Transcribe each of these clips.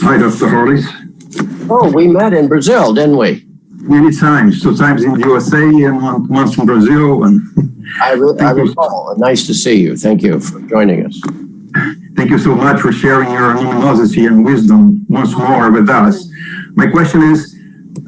Hi, Dr. Hollis. Oh, we met in Brazil, didn't we? Many times, 2 times in the USA and once in Brazil. And I recall. Nice to see you. Thank you for joining us. Thank you so much for sharing your luminosity and wisdom once more with us. My question is,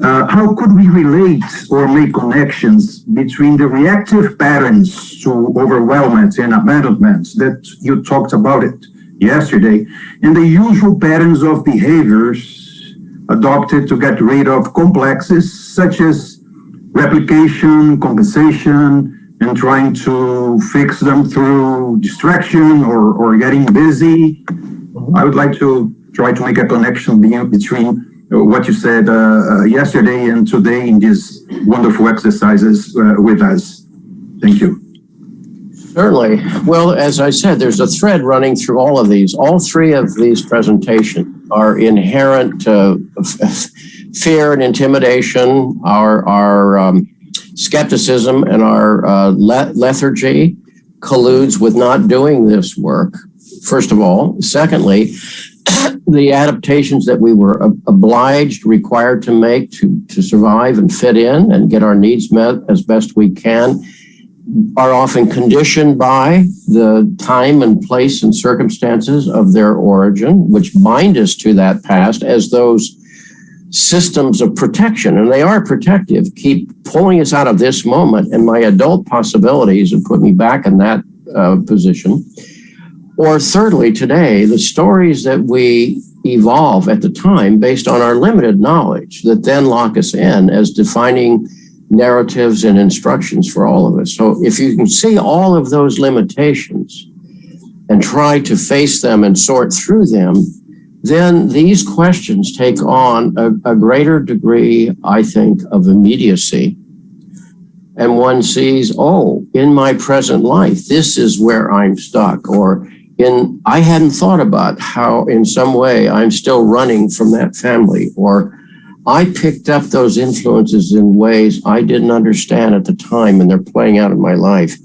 how could we relate or make connections between the reactive patterns to overwhelmment and abandonment that you talked about it yesterday, and the usual patterns of behaviors adopted to get rid of complexes such as replication, compensation, and trying to fix them through distraction or getting busy? I would like to try to make a connection between what you said yesterday and today in these wonderful exercises with us. Thank you. Certainly. Well, as I said, there's a thread running through all of these. All 3 of these presentations are inherent fear and intimidation, our skepticism and our lethargy colludes with not doing this work, first of all. Secondly, the adaptations that we were required to make to survive and fit in and get our needs met as best we can are often conditioned by the time and place and circumstances of their origin, which bind us to that past as those systems of protection, and they are protective, keep pulling us out of this moment and my adult possibilities and put me back in that position. Or thirdly, today, the stories that we evolve at the time based on our limited knowledge that then lock us in as defining narratives and instructions for all of us. So if you can see all of those limitations and try to face them and sort through them, then these questions take on a greater degree, I think, of immediacy. And one sees, oh, in my present life, this is where I'm stuck. Or I hadn't thought about how in some way I'm still running from that family. Or I picked up those influences in ways I didn't understand at the time, and they're playing out in my life.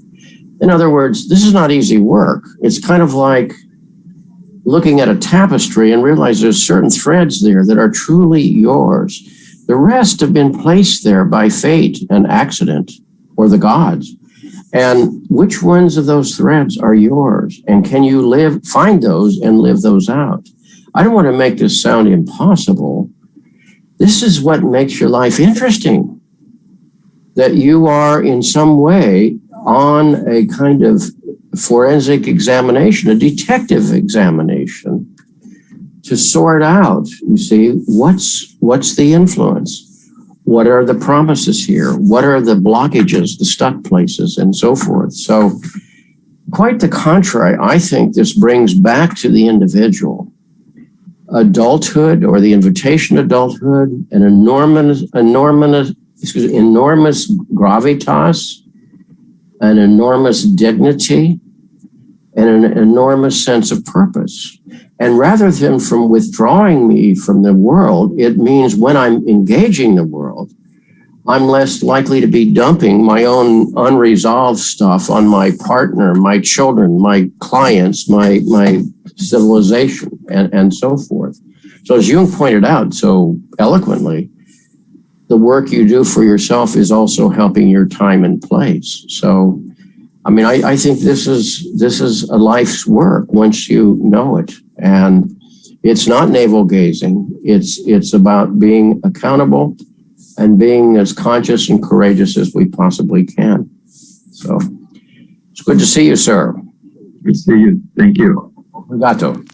In other words, this is not easy work. It's kind of like looking at a tapestry and realize there's certain threads there that are truly yours. The rest have been placed there by fate and accident or the gods. And which ones of those threads are yours? And can you find those and live those out? I don't want to make this sound impossible. This is what makes your life interesting, that you are in some way on a kind of forensic examination, a detective examination to sort out, you see, what's the influence? What are the promises here? What are the blockages, the stuck places, and so forth? So quite the contrary, I think this brings back to the individual adulthood, or the invitation to adulthood, an enormous gravitas, an enormous dignity, and an enormous sense of purpose. And rather than from withdrawing me from the world, it means when I'm engaging the world, I'm less likely to be dumping my own unresolved stuff on my partner, my children, my clients, my civilization, and so forth. So as Jung pointed out so eloquently, the work you do for yourself is also helping your time and place. So, I mean, I think this is a life's work once you know it. And it's not navel gazing. It's about being accountable and being as conscious and courageous as we possibly can. So it's good to see you, sir. Good to see you. Thank you. Obrigado.